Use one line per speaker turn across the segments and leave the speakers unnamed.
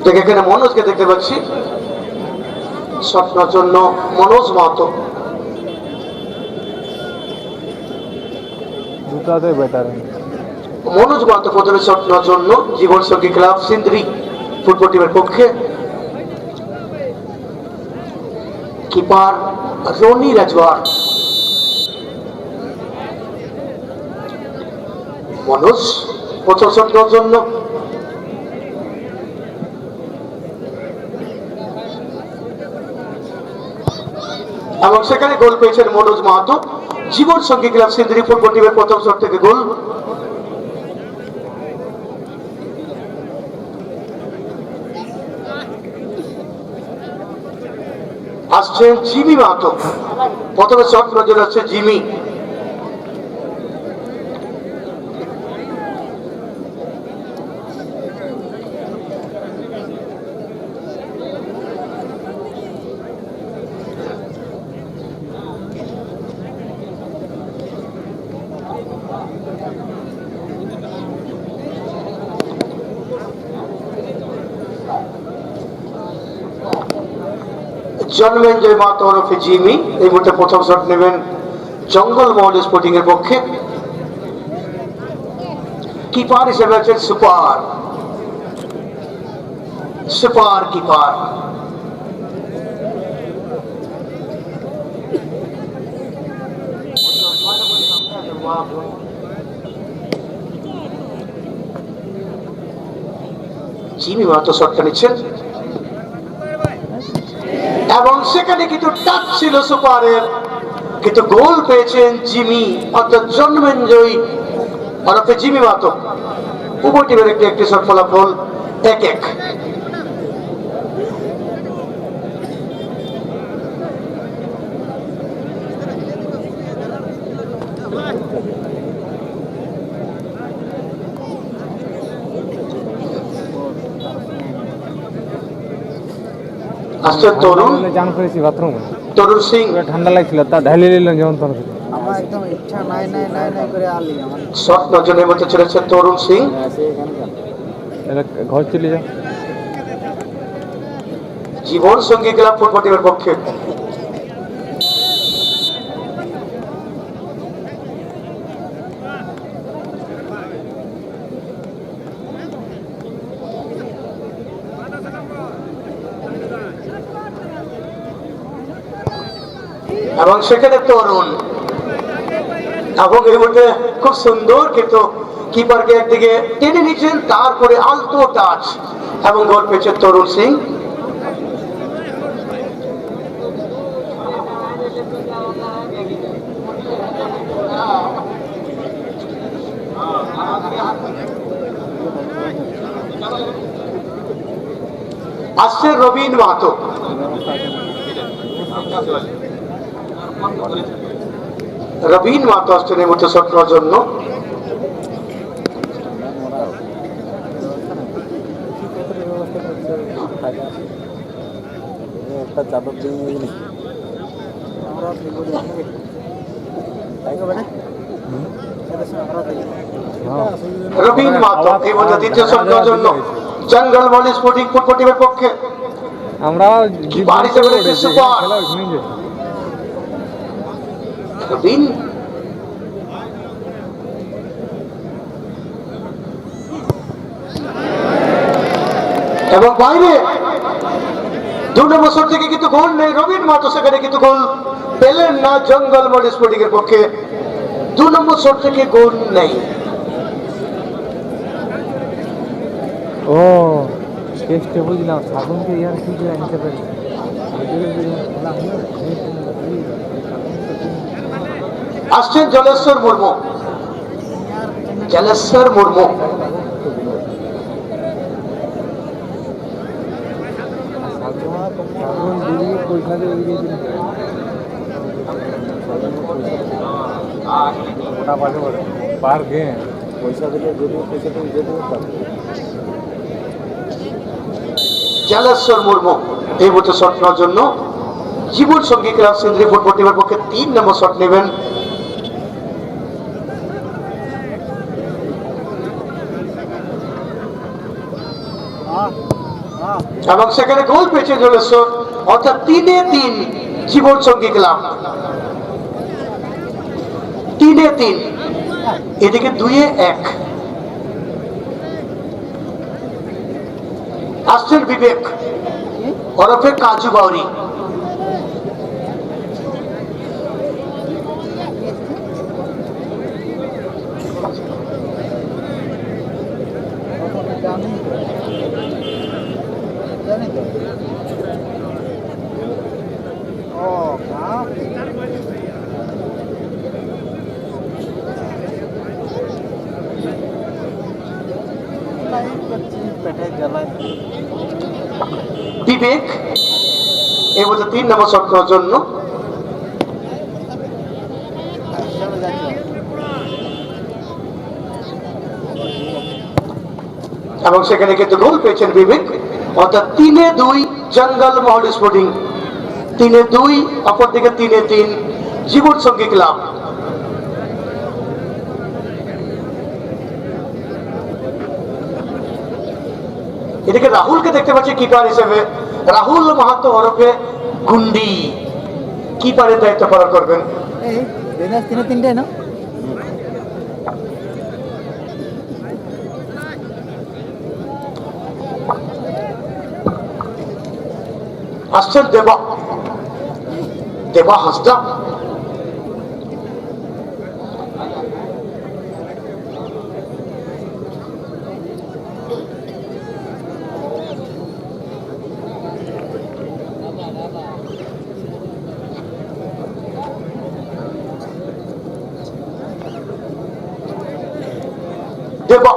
ঠিক এখানে মনোজকে দেখতে পাচ্ছি, স্বপ্নের জন্য মনোজ মাহাতো।
দুটাতে বেটার।
মনোজ মাহাতো প্রথমে স্বপ্নের জন্য জীবন সঙ্গী ক্লাব সিন্দ্রি ফুটবল টিমের পক্ষে। কিপার রনি রাজওয়ার। মনোজ প্রথম স্বপ্নের জন্য, এবং সেখানে গোল পেয়েছেন মনোজ মাহাতো। জীবন সঙ্গী ক্লাব সিন্দ্রি ফুটবল টিমের প্রথম শট থেকে গোল। আসছেন জিমি মাহাতো, প্রথমে শট নজর আসছে জিমি। জন্মেঞ্জয় মাহাতো ওরফে জিমি এই মুহূর্তে প্রথম শট নেবেন জঙ্গল মহল স্পোর্টিং এর পক্ষে। কিপার হিসেবে আছেন super super keeper. Jimmy Mahato শটটা নিচ্ছেন, এবং সেখানে কিন্তু টাচ ছিল সুপারের, কিন্তু গোল পেয়েছেন জিমি, অর্থাৎ জন্মেঞ্জয় ওরফে জিমি মাহাতো। উভয় টিমের একটি শট, ফলাফল 1-1। আসছে তরুণ
জান করেছি বাথরুম
তরুণ সিং।
ঠান্ডা লাগছিল তা ঢালি নিলাম যেমন তখন।
আমার একদম ইচ্ছা নাই নাই নাই নাই করে আলি আমার
শট নজরের মধ্যে চলেছে তরুণ সিং।
ঘর চলে যাও।
জীবন সঙ্গী ক্লাব ফুটবল টিমের পক্ষে। এবং সেখানে তরুণ, এবং এর মধ্যে খুব সুন্দর কিন্তু কিপারকে একদিকে টেনে নিচ্ছেন, তারপরে আলতো টাচ এবং গোল পেয়েছে তরুণ সিং। আসছে রবীন মাহাতো, রবীন মাহাতো আসছেন এই মুহূর্তে শট করার জন্য। রবীন মাহাতো এই মুহূর্তে দ্বিতীয় শট করার জন্য জঙ্গল মহল স্পোর্টিং ফুটবল টিমের পক্ষে।
আমরা
রবীন এবং বাইরে 2 নম্বর শট থেকে কিন্তু গোল নেই। রবীন মাহাতো সেখানে কিন্তু গোল পেলেন না জঙ্গল মহল স্পোর্টিং এর পক্ষে। 2 নম্বর শট থেকে গোল নেই।
ও টেস্টে বুঝলাম সাগুনকে ইয়ার কি করে আনতে পারি।
আসছেন জলেশ্বর মুর্মু, জলেশ্বর মুর্মু।
পার গেম পয়সা দিলে যদি পয়সা তো দিতে পারবে।
জলেশ্বর মুর্মু এই মুহূর্তে শট নেওয়ার জন্য জীবন সঙ্গী ক্লাব সিন্দ্রি ফুটবল টিমের পক্ষে 3 নম্বর শট নেবেন। এবং সেখানে গোল পেয়েছে জলেশ্বর, অর্থাৎ 3-3 জীবন সঙ্গী ক্লাব। 3-3, এদিকে 2-1। আসছেন বিবেক ওরফে কাজু বাউরি।
জানি তো জানি তো ও কাপ পেটে জ্বালায়
বিবেক এবছর 3 নম্বর শট করার জন্য,
চলে যাচ্ছে
এবং সেখানে কিন্তু গোল পেয়েছেন বিবেক, অর্থাৎ 3-2 জঙ্গল মহল স্পোর্টিং। 3-2, অপরদিকে 3-3 জীবন সঙ্গী ক্লাব। এদিকে রাহুলকে দেখতে পাচ্ছি কিপার হিসেবে, রাহুল মাহাতো ওরফে গুন্ডি কিপারের দায়িত্ব পালন করবেন।
এই দিনাজ 3-3 না
আসছেন দেবা, দেবা হাসদা। দেবা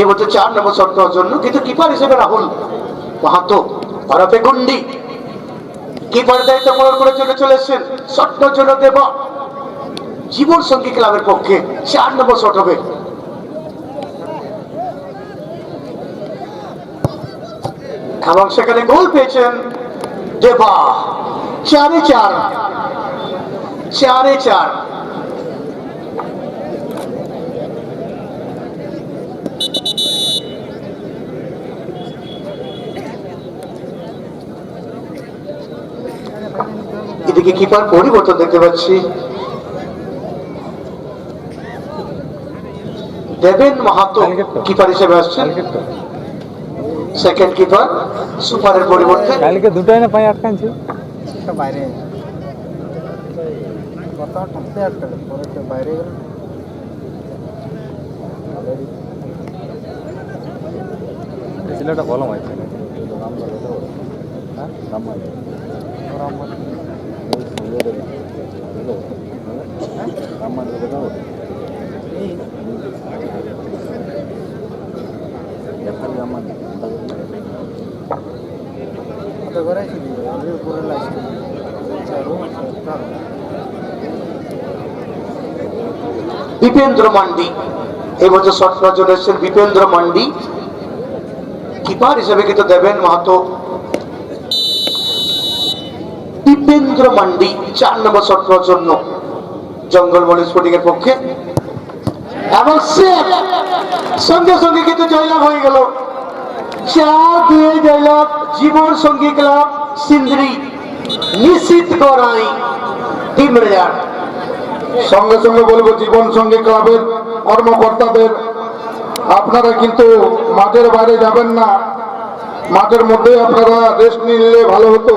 এবছর 4 নম্বর শট করার জন্য, কিন্তু কিপার হিসেবে রাহুল মাহাতো ওরফে গুন্ডি কিপার দায়িত্ব পালন করার জন্য চলে এসেছেন। শটের জন্য দেবা জীবন সঙ্গী ক্লাবের পক্ষে 4 নম্বর শট হবে। এবং সেখানে গোল পেয়েছেন দেবা। 4-4, 4-4। এদিকে কিপার পরিবর্তন দেখতে পাচ্ছি, দেবেন মাহাতো কিপার হিসেবে আসছেন। সেকেন্ড কিপার সুপারের পরিবর্তে।
কালকে দুটাই না পায়ে আটকানছে।
একটা বাইরে কত টাকতে আটকালে পরে একটা বাইরে গেল
ছেলেটা ভালো মাইছে
কত করে ছিল উপরে লাগছে
বিপেন্দ্র মান্ডি এবছর শট করার জন্য এসেছেন। বিপেন্দ্র মান্ডি কিপার হিসেবে কিন্তু দেবেন মাহাতো। বিপেন্দ্র মান্ডি 4 নম্বর শট করার জন্য জঙ্গল মহল স্পোর্টিং এর পক্ষে, এবং সঙ্গে সঙ্গে কিন্তু জয়লাভ হয়ে গেল। 4-2 জয়লাভ জীবন সঙ্গী ক্লাব সিন্দ্রি নিশ্চিত করাই টিম রেজাল্ট।
সঙ্গে সঙ্গে বলবো জীবন সঙ্গী ক্লাবের কর্মকর্তাদের, আপনারা কিন্তু মাঠের বাইরে যাবেন না, মাঠের মধ্যেই আপনারা রেস্ট নিলে ভালো হতো।